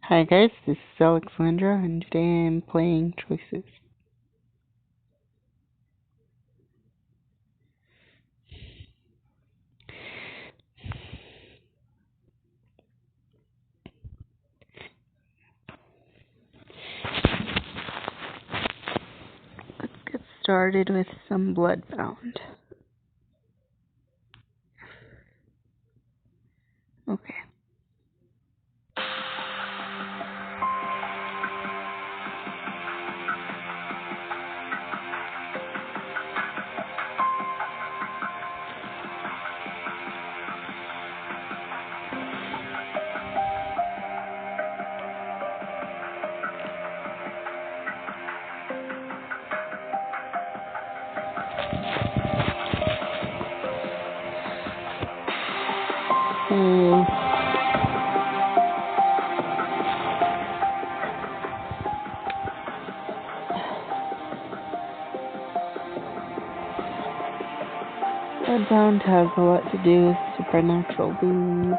Hi guys, this is Alexandra, and today I'm playing Choices. Let's get started with some Bloodbound. Okay. Bloodbound has a lot to do with supernatural beings,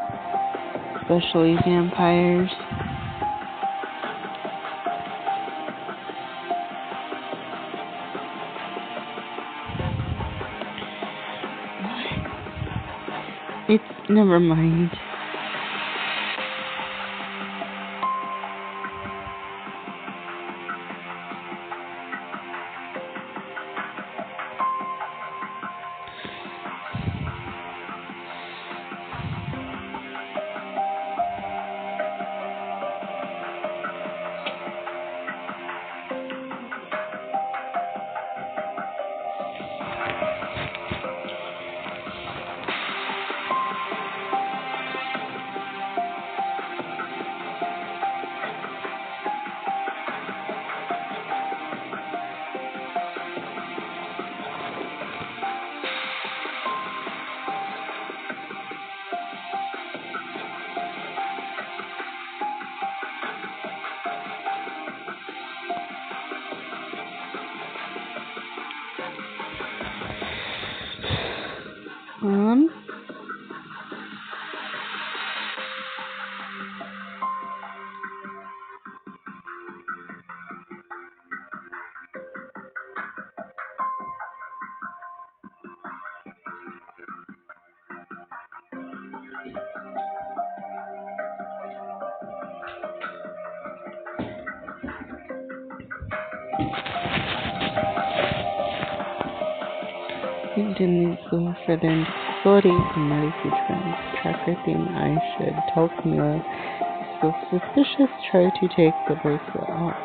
especially vampires. Never mind. You didn't go further into facilities and let if you try to track her theme, I should tell Camila. If you feel suspicious, try to take the bracelet off.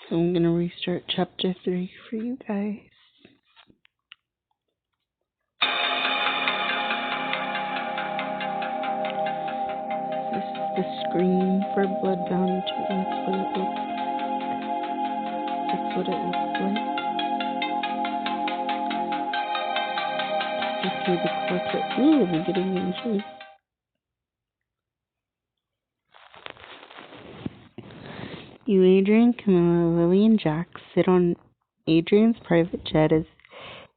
So I'm going to restart chapter 3 for you guys. This is the screen for Bloodbound 2. That's what it looks like. That's what it looks like. You see the corporate. Ooh, I'm getting injured. You, Adrian, Camilla, Lily, and Jack sit on Adrian's private jet as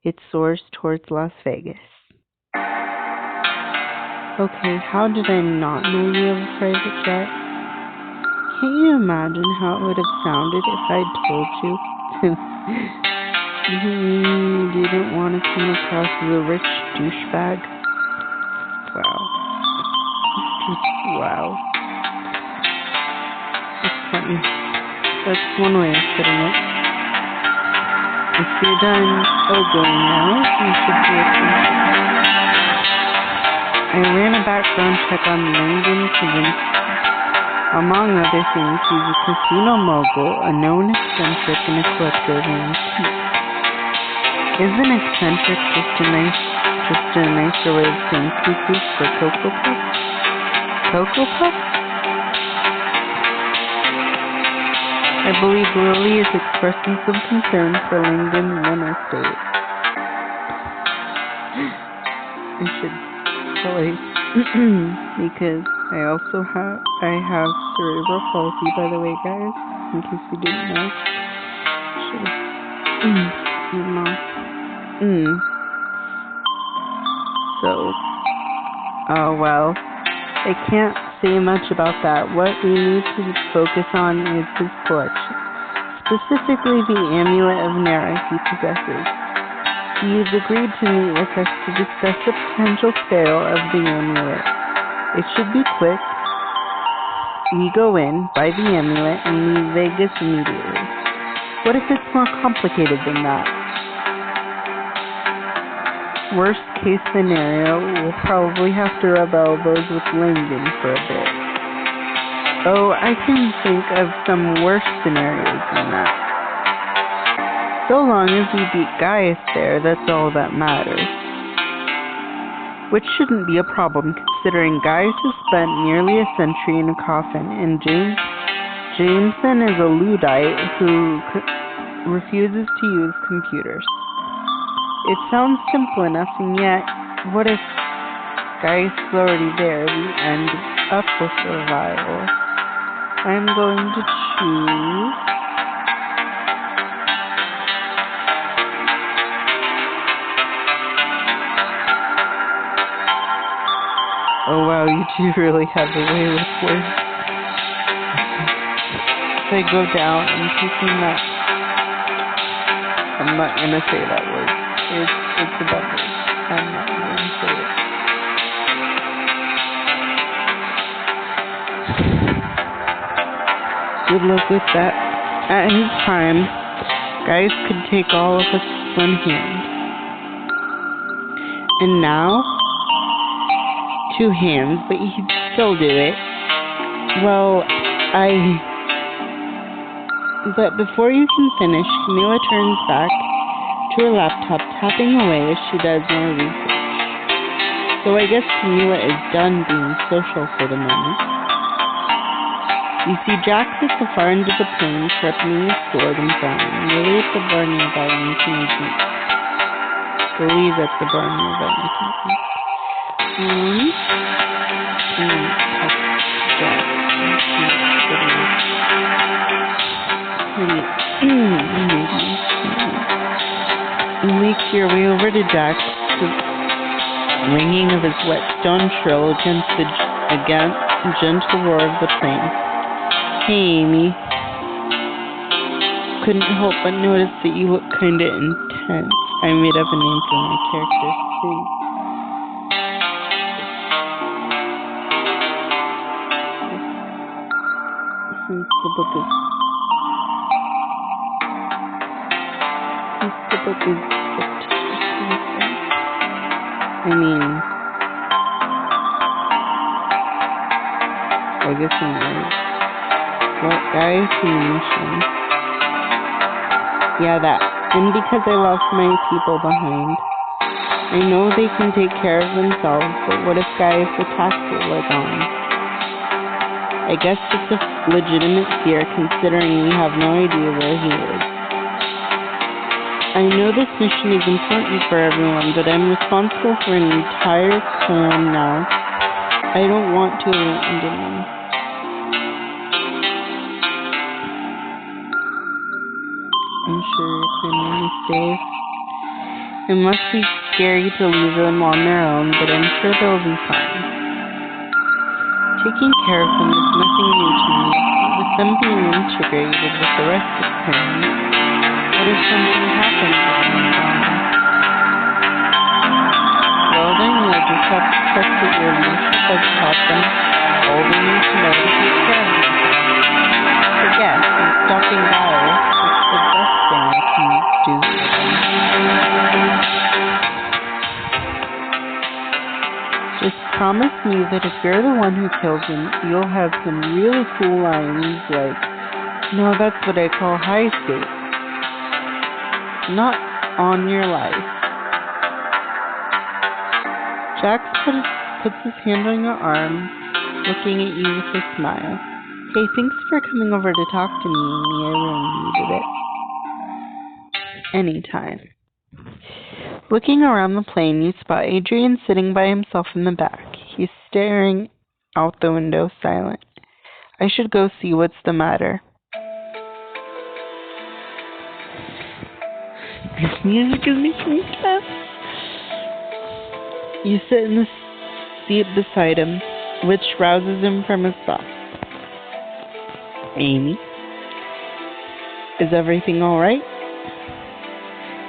it soars towards Las Vegas. Okay, how did I not know you have a private jet? Can't you imagine how it would have sounded if I'd told you? You didn't want to come across as a rich douchebag? Wow. Wow. That's funny. That's one way of putting it. If you're done ogling now, you should do it. I ran a background check on Langdon Kavinsky. Among other things, he's a casino mogul, a known eccentric, and a collector of antiques. Isn't eccentric just a nicer way of saying cuckoo for Cocoa Puffs? Cocoa Puffs? I believe Lily is expressing some concern for Langdon's real estate. I should probably because I have cerebral palsy, by the way, guys, in case you didn't know. So, oh well, I can't say much about that. What we need to focus on is his collection, specifically the amulet of Nara he possesses. He's agreed to meet with us to discuss the potential sale of the amulet. It should be quick. We go in, buy the amulet, and leave Vegas immediately. What if it's more complicated than that? Worst case scenario, we'll probably have to rub elbows with Langdon for a bit. Oh, I can think of some worse scenarios than that. So long as we beat Gaius there, that's all that matters. Which shouldn't be a problem considering Gaius has spent nearly a century in a coffin, and Jameson is a Luddite who refuses to use computers. It sounds simple enough, and yet, what if Gaius is already there? We end up with survival. I'm going to choose... Oh wow, you do really have a way with words. If I go down, I'm thinking that... I'm not gonna say that word. It's a bad word. I'm not gonna say it. Good luck with that. At his prime, Gaius could take all of us with one hand. And now... 2 hands, but he'd still do it. Well, But before you can finish, Camila turns back to her laptop, tapping away as she does more research. So I guess Camila is done being social for the moment. You see Jax at the far end of the plane, sharpening his sword and frowning. Lily at the bar nearby making a drink. Believe at the bar nearby making a drink. You make your way over to Jax, the ringing of his whetstone shrill against the gentle roar of the plane. Hey, Amy. Couldn't help but notice that you look kinda intense. I made up a name for my character, too. Since the book is I mean, I guess I'm right. What guys mission? Yeah, that. And because I left my people behind. I know they can take care of themselves, but what if Gaius attacks while we're gone? I guess it's a legitimate fear considering we have no idea where he is. I know this mission is important for everyone, but I'm responsible for an entire clan now. I don't want to abandon them. I'm sure your clan will be safe. It must be scary to leave them on their own, but I'm sure they'll be fine. Taking care of them is nothing new to me, with them being integrated with the rest of the clan. What if something happens while I'm gone? Well then, you'll just have to trust that your leadership has taught them all they need to know to take care of themselves. But yes, in stopping Gaius, it's the best thing I can do for them. Just promise me that if you're the one who kills him, you'll have some really cool lines like, no, that's what I call high stakes. Not on your life. Jax puts his hand on your arm, looking at you with a smile. Hey, thanks for coming over to talk to me, Amy. I really needed it. Anytime. Looking around the plane, you spot Adrian sitting by himself in the back. He's staring out the window, silent. I should go see what's the matter. This music is making me laugh. You sit in the seat beside him, which rouses him from his thoughts. Amy, is everything all right?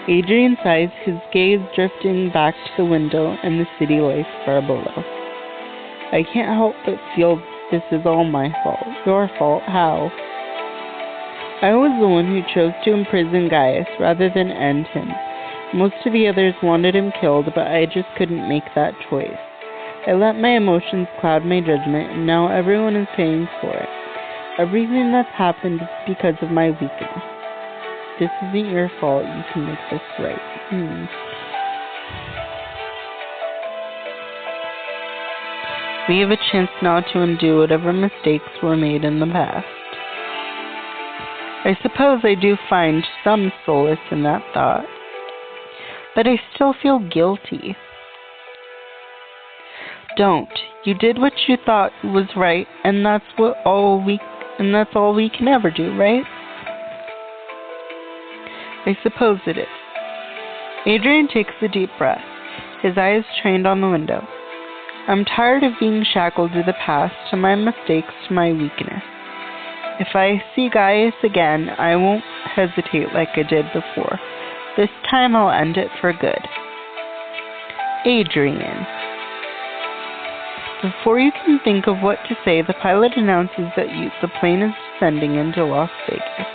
Adrian sighs, his gaze drifting back to the window and the city life far below. I can't help but feel this is all my fault. Your fault? How? I was the one who chose to imprison Gaius rather than end him. Most of the others wanted him killed, but I just couldn't make that choice. I let my emotions cloud my judgment, and now everyone is paying for it. Everything that's happened is because of my weakness. This isn't your fault. You can make this right. We have a chance now to undo whatever mistakes were made in the past. I suppose I do find some solace in that thought, but I still feel guilty. Don't. You did what you thought was right, and that's all we can ever do, right? I suppose it is. Adrian takes a deep breath, his eyes trained on the window. I'm tired of being shackled to the past, to my mistakes, to my weakness. If I see Gaius again, I won't hesitate like I did before. This time I'll end it for good. Adrian. Before you can think of what to say, the pilot announces that the plane is descending into Las Vegas.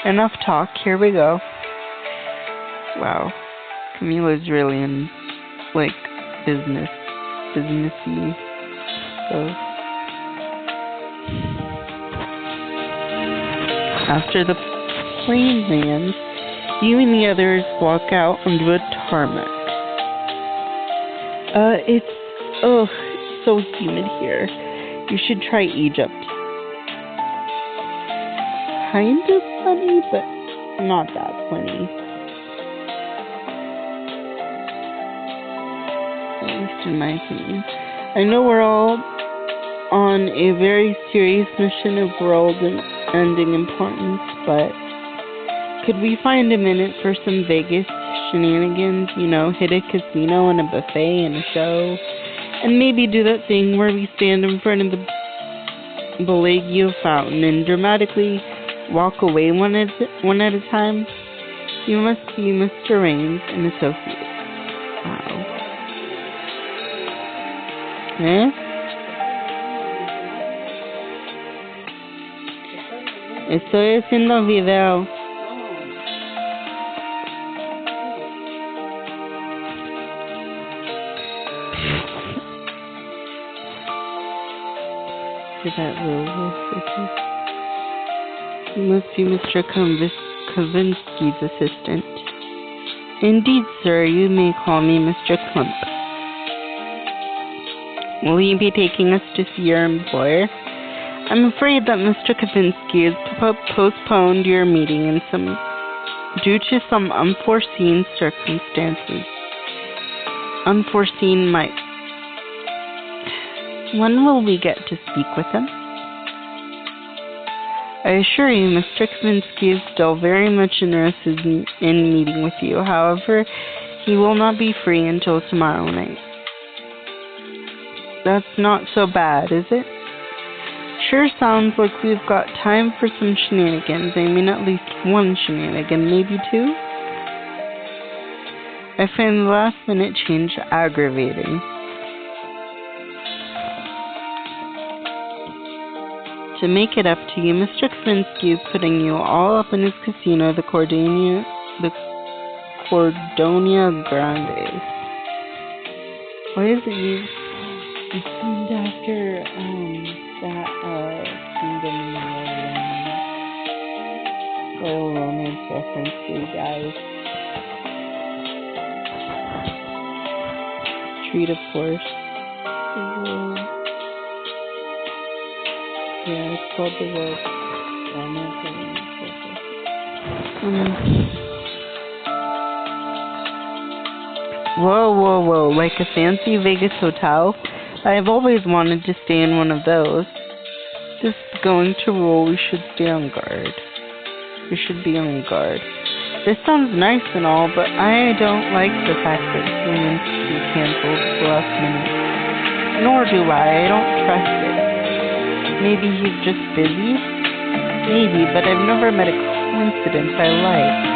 Enough talk, here we go. Wow, Camila's really in, businessy stuff. After the plane lands, you and the others walk out onto a tarmac. It's so humid here. You should try Egypt. Kind of funny, but not that funny. At least in my opinion. I know we're all on a very serious mission of world-ending importance, but could we find a minute for some Vegas shenanigans? Hit a casino and a buffet and a show, and maybe do that thing where we stand in front of the Bellagio fountain and dramatically walk away one at a time. You must be Mr. Raines and Associates. Wow. Estoy haciendo video. To that little city. You must be Mr. Kavinsky's assistant. Indeed, sir. You may call me Mr. Clump. Will you be taking us to see your employer? I'm afraid that Mr. Kavinsky has postponed your meeting due to some unforeseen circumstances. When will we get to speak with him? I assure you, Mr. Kavinsky is still very much interested in meeting with you. However, he will not be free until tomorrow night. That's not so bad, is it? Sure sounds like we've got time for some shenanigans. I mean, at least one shenanigan, maybe two? I find the last-minute change aggravating. To make it up to you, Mr. Kavinsky is putting you all up in his casino, the Cordonia Grande. Why is it you? It's named after, that, kingdom in the Royal Romance reference to you guys. Treat, of course. Yeah, it's called the Royal Romance. Whoa, whoa, whoa, like a fancy Vegas hotel? I've always wanted to stay in one of those. This is going to rule, we should stay on guard. We should be on guard. This sounds nice and all, but I don't like the fact that Zelensky canceled at the last minute. Nor do I don't trust it. Maybe he's just busy? Maybe, but I've never met a coincidence I like.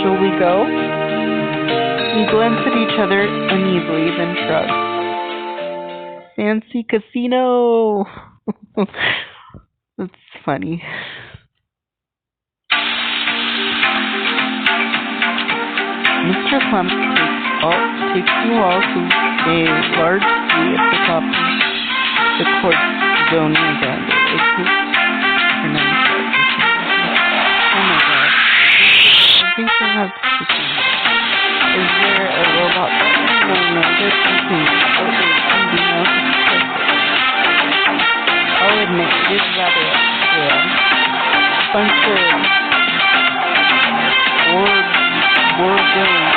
Shall we go? We glance at each other uneasily, then shrug. Fancy casino! That's funny. Mr. Clump takes you all to a large suite at the top of the court zone grande. Oh my god. I think I have to see. Is there a robot button? No, there's nothing. I'll admit, it is rather obscure. Bunch of word going.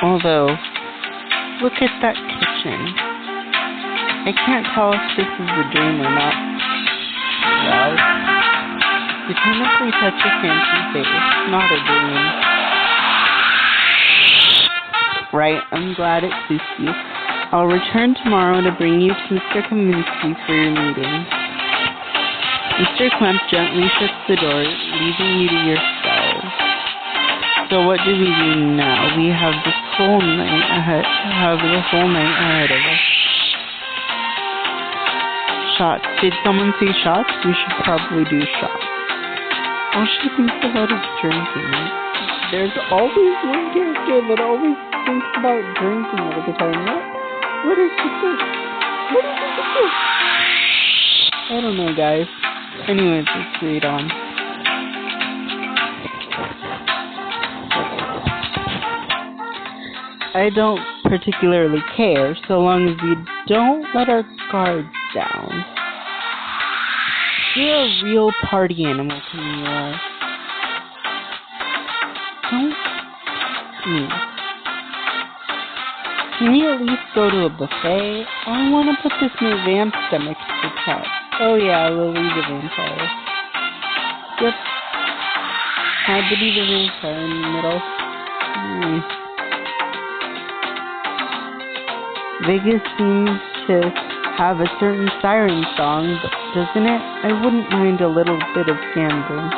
Although, look at that kitchen. I can't tell if this is a dream or not. Well, you technically touch a fancy face, not a dream. Right, I'm glad it suits you. I'll return tomorrow to bring you to Mr. Kaminsky for your meeting. Mr. Klemp gently shuts the door, leaving you to yourself. So what do we do now? We have the whole night ahead of us. Shots. Did someone say shots? We should probably do shots. All she thinks about is drinking. There's always one character that always thinks about drinking all the time. What is this? What is this? I don't know, guys. Anyways, let's read on. I don't particularly care, so long as we don't let our guards down. You're a real party animal, Camila. Don't me. Can we at least go to a buffet? I want to put this new vamp stomach to the test. Oh yeah, Lily the vampire. Yep. Had to be the vampire in the middle. Vegas seems to have a certain siren song, doesn't it? I wouldn't mind a little bit of gambling.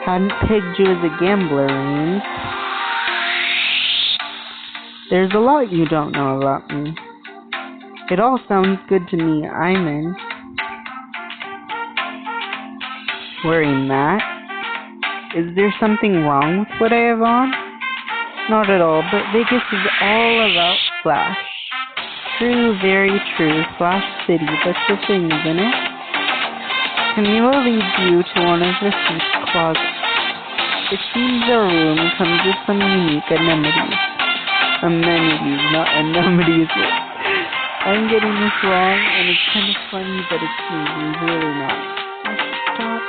Hadn't pegged you as a gambler, Reams. There's a lot you don't know about me. It all sounds good to me. I'm in. Wearing that? Is there something wrong with what I have on? Not at all, but Vegas is all about Flash. True, very true. Flash City, that's the thing, isn't it? Camila leads you to one of the suite's closets. It seems the room comes with some unique amenities. Amenities, not amenities. I'm getting this wrong, and it's kind of funny, but it's really not. I should stop.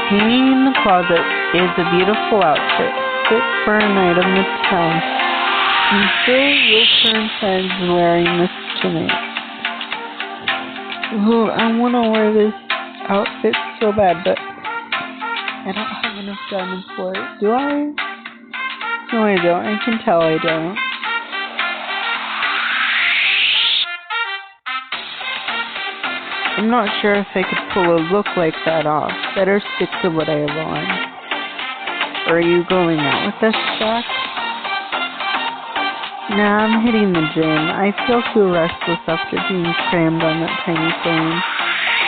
Hanging in the closet is a beautiful outfit, fit for a night on the town. I'm sure you'll turn heads wearing this tonight. Ooh, I want to wear this outfit so bad, but I don't have enough diamonds for it. Do I? No, I don't. I can tell I don't. I'm not sure if I could pull a look like that off. Better stick to what I have on. Or are you going out with us, Jack? Nah, I'm hitting the gym. I feel too restless after being crammed on that tiny plane.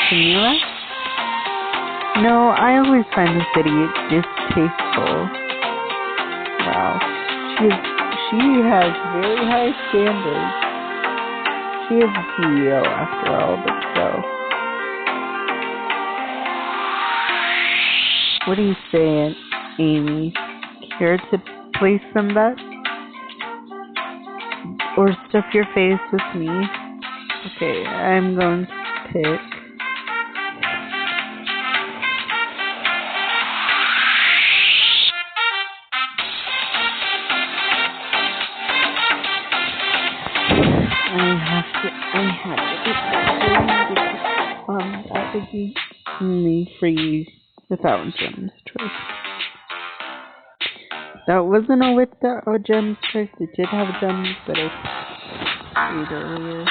Camila? No, I always find the city distasteful. Wow. She She has very high standards. She is the CEO after all, but so. What are you saying, Amy? Care to place some bets? Or stuff your face with me? Okay, I'm going to pick. That would be only free without gems choice. That wasn't a without gems choice. It did have gems, but I paid earlier.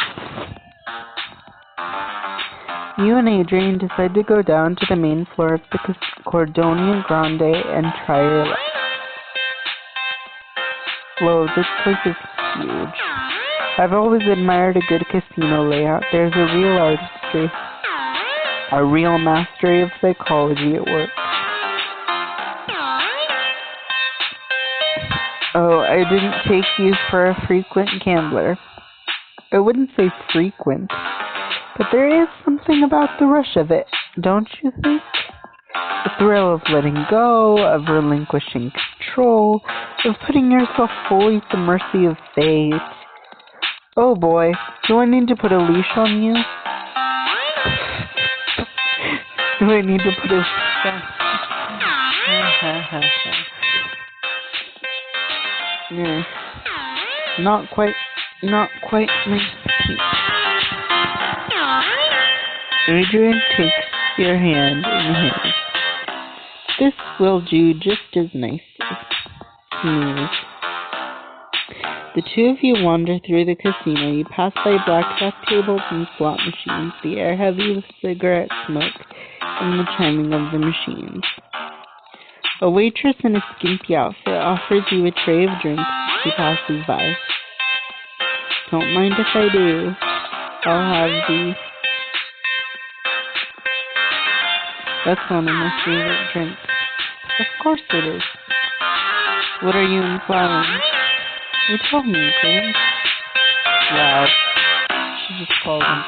You and Adrian decide to go down to the main floor of the Cordonia Grande and try your luck. Whoa, this place is huge. I've always admired a good casino layout. There's a real artistry. A real mastery of psychology at work. Oh, I didn't take you for a frequent gambler. I wouldn't say frequent, but there is something about the rush of it, don't you think? The thrill of letting go, of relinquishing control, of putting yourself fully at the mercy of fate. Oh boy, do I need to put a leash on you? Do I need to put a leash on you? Yeah. Not quite my speech. Adrian takes your hand in his. This will do just as nicely. Smooth. The two of you wander through the casino. You pass by blackjack tables and slot machines, the air heavy with cigarette smoke and the chiming of the machines. A waitress in a skimpy outfit offers you a tray of drinks as she passes by. Don't mind if I do. I'll have the... That's one of my favorite drinks. Of course it is. What are you implying? You told me, James. Wow. She just called him.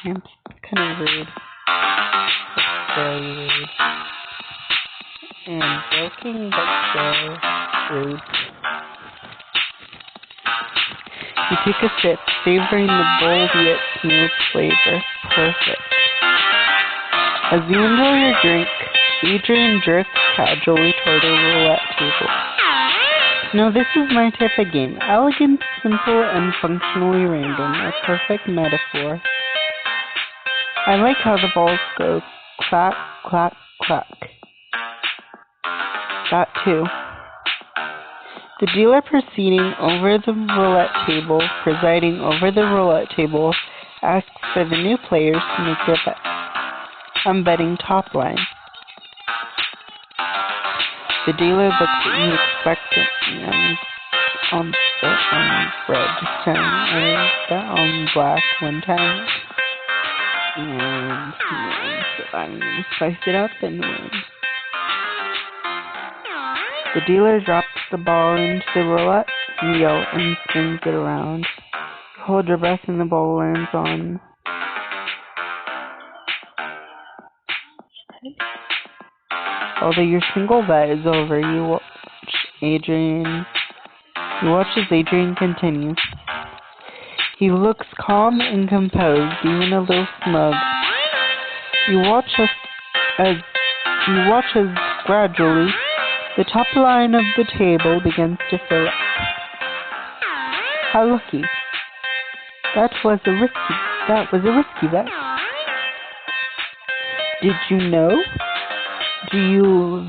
It's kind of rude. It's very rude. And joking, but so rude. You take a sip, savoring the bold yet smooth flavor. Perfect. As you enjoy your drink, Adrian drifts casually toward a roulette table. No, this is my type of game. Elegant, simple, and functionally random. A perfect metaphor. I like how the balls go clack, clack, clack. That too. The dealer presiding over the roulette table, asks for the new players to make their bet. I'm betting top line. The dealer looks at you expectantly. On red this time. I bet on black one time. And so I'm going to spice it up and win. The dealer drops the ball into the roulette wheel and spins it around. You hold your breath and the ball lands on. Although your single bet is over, you watch as Adrian continues. He looks calm and composed, even a little smug. You watch as gradually the top line of the table begins to fill up. How lucky. That was a risky bet. Did you know? Do your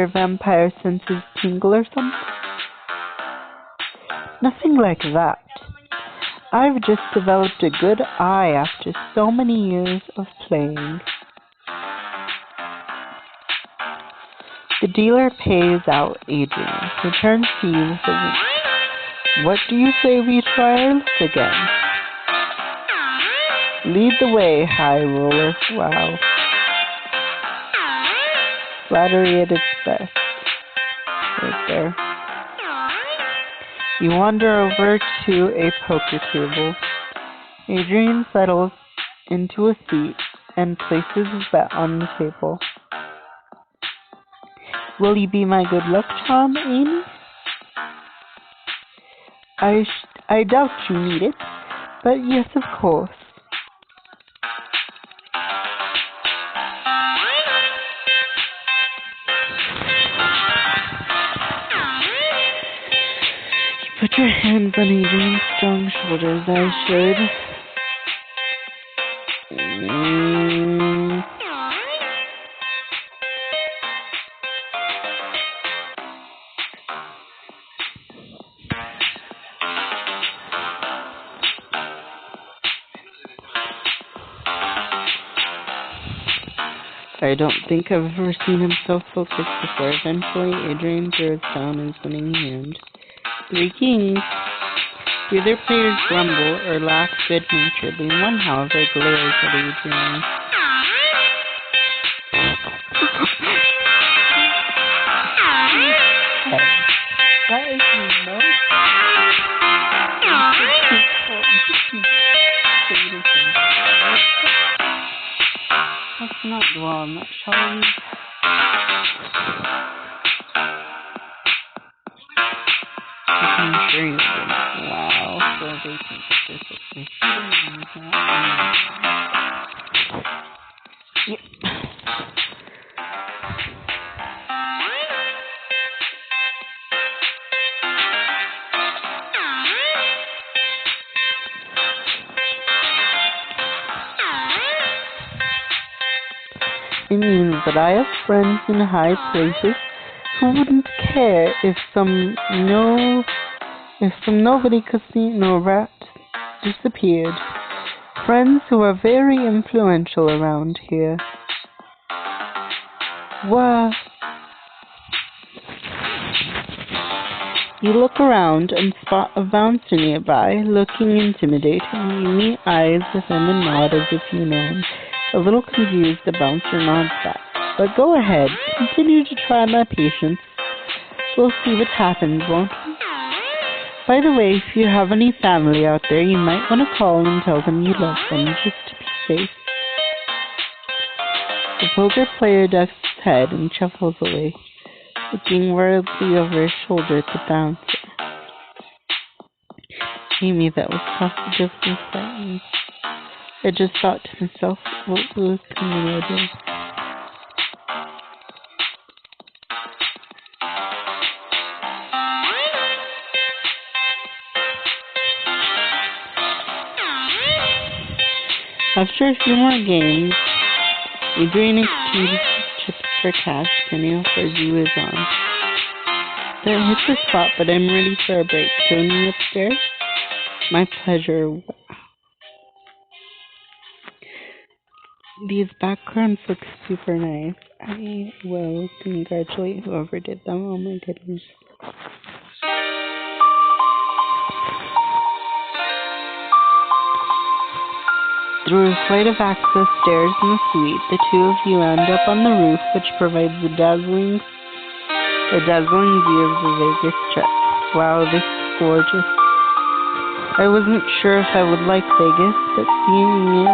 vampire senses tingle or something? Nothing like that. I've just developed a good eye after so many years of playing. The dealer pays out Adrian, who turns to you with a wink. What do you say we try our luck again? Lead the way, high roller. Wow. Flattery at its best. Right there. You wander over to a poker table. Adrian settles into a seat and places his bet on the table. Will you be my good luck charm, Amy? I doubt you need it, but yes, of course. You put your hands on Adrian's strong shoulders. I should. I don't think I've ever seen him so focused before. Eventually, Adrian throws down his winning hand. 3 kings. The other players grumble or laugh good-naturedly. One, however, glares at Adrian. That is no. Let's not dwell on that, shall we? I'm sure you did. Wow, so they think this is Yep. It means that I have friends in high places who wouldn't care if some nobody casino rat disappeared. Friends who are very influential around here. Wow. You look around and spot a bouncer nearby, looking intimidating. You meet eyes with him and nod as if you know him. A little confused, the bouncer nods back. But go ahead, continue to try my patience. We'll see what happens, won't we? By the way, if you have any family out there, you might want to call and tell them you love them, just to be safe. The poker player ducks his head and shuffles away, looking worriedly over his shoulder at the bouncer. Amy, that was positively frightening. I just thought to myself, what was coming out of it? After a few more games, Adrian exchanges chips for cash. Penny offers you his arm. That hits the spot, but I'm ready for a break. Join me upstairs? My pleasure. These backgrounds look super nice. I will congratulate whoever did them. Oh my goodness. Through a flight of access stairs in the suite, the two of you end up on the roof, which provides a dazzling view of the Vegas Strip. Wow, this is gorgeous. I wasn't sure if I would like Vegas, but seeing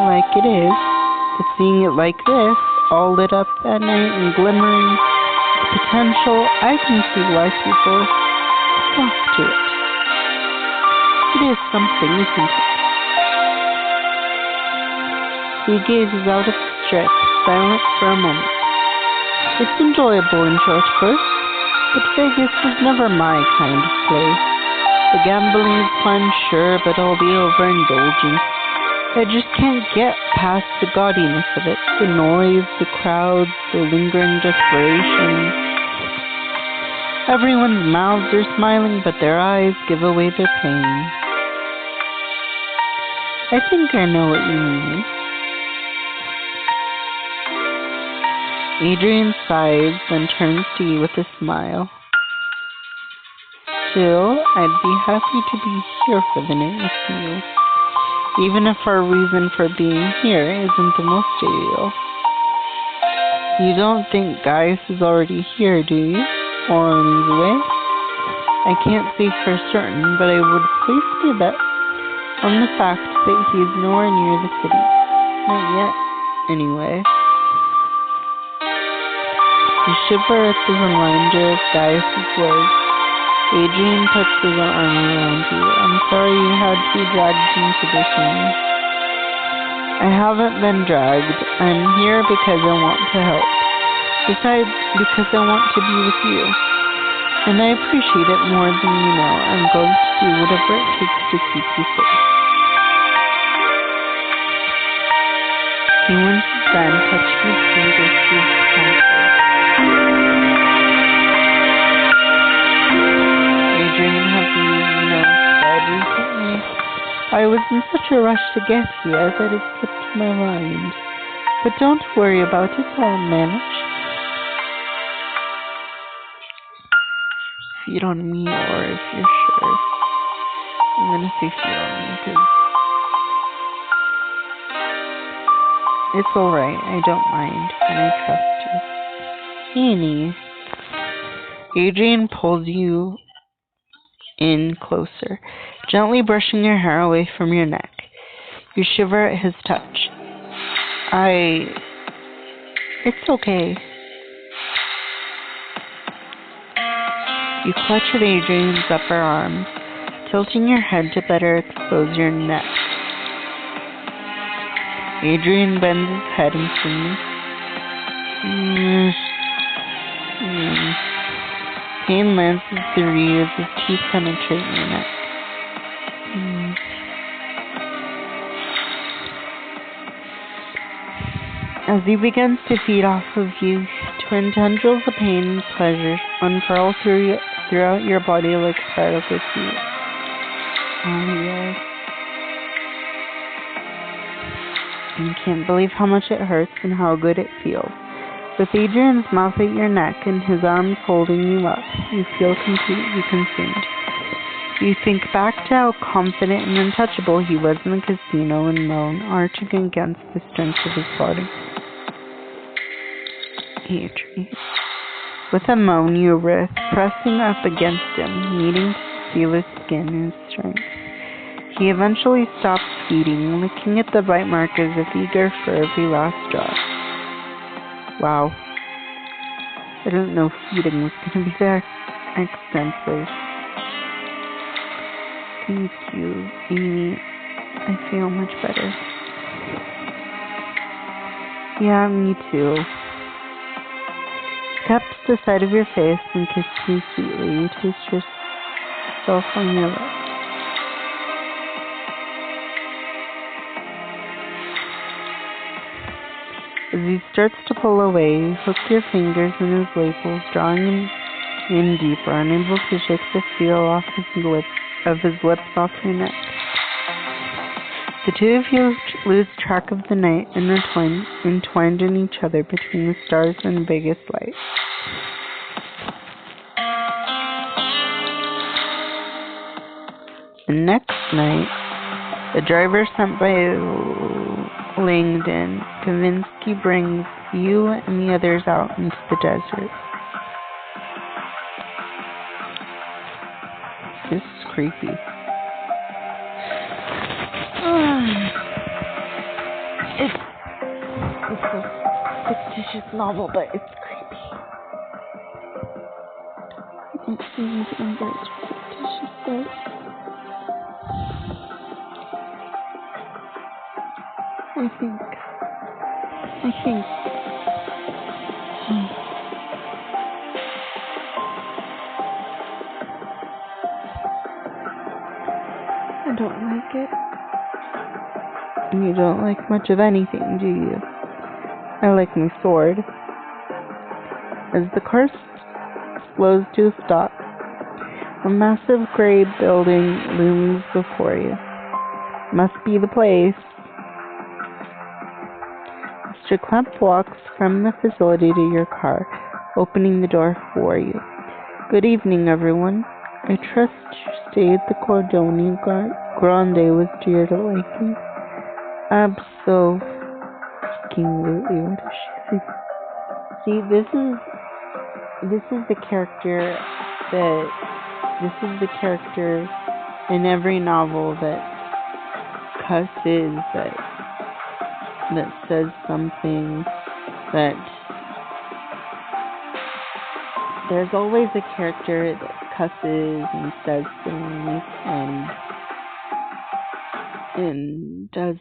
it like this, all lit up at night and glimmering with potential, I can see why people flock to it. It is something, isn't it? He gazes out at the strip, silent for a moment. It's enjoyable in short bursts, but Vegas was never my kind of place. The gambling is fun, sure, but I'll be overindulgent. I just can't get past the gaudiness of it. The noise, the crowds, the lingering desperation. Everyone's mouths are smiling, but their eyes give away their pain. I think I know what you mean. Adrian sighs, then turns to you with a smile. Still, I'd be happy to be here for the night with you. Even if our reason for being here isn't the most ideal. You don't think Gaius is already here, do you? Or on his way? I can't say for certain, but I would place my bet on the fact that he is nowhere near the city. Not yet, anyway. You shiver at the reminder of Gaius' words. Adrian puts his arm around you. I'm sorry you had to be dragged into this one. I haven't been dragged. I'm here because I want to help. Besides, because I want to be with you. And I appreciate it more than you know. I'm going to do whatever it takes to keep you safe. He went to his hand, touched his fingers to his temple. Adrian, have you, cried recently? I was in such a rush to get here that it slipped my mind. But don't worry about it, I'll manage. Feed on me, or if you're sure. I'm gonna say feed on me, because it's alright, I don't mind, and I trust you. Annie. Adrian pulls you in closer, gently brushing your hair away from your neck. You shiver at his touch. It's okay. You clutch at Adrian's upper arm, tilting your head to better expose your neck. Adrian bends his head and sings. Pain lances through you as his teeth penetrate your neck. As he begins to feed off of you, twin tendrils of pain and pleasure unfurl throughout your body like sparkles feet. Oh, yes. You can't believe how much it hurts and how good it feels. With Adrian's mouth at your neck and his arms holding you up, you feel completely consumed. You think back to how confident and untouchable he was in the casino and moan, arching against the strength of his body. Adrian. With a moan, you writhe, pressing up against him, needing to feel his skin and his strength. He eventually stops feeding, licking at the bite mark as if eager for every last drop. Wow. I didn't know feeding was going to be that extensive. Thank you, Amy. I feel much better. Yeah, me too. Taps the side of your face and kisses you sweetly. You taste yourself on your lips. As he starts to pull away, you hook your fingers in his labels, drawing him in deeper, unable to shake the feel off of his lips off your neck. The two of you lose track of the night, entwined in each other between the stars and biggest light. The next night, the driver sent by Langdon, Kavinsky brings you and the others out into the desert. This is creepy. It's a fictitious novel, but it's creepy. I don't see anything that's fictitious though. I think. I don't like it. You don't like much of anything, do you? I like my sword. As the car slows to a stop, a massive gray building looms before you. Must be the place. Mr. Klemp walks from the facility to your car, opening the door for you. Good evening, everyone. I trust you stay at the Cordoni Grande with dear to liking. Absolutely. What is she? See, this is the character in every novel that cusses, that says something, that there's always a character that cusses and says things and does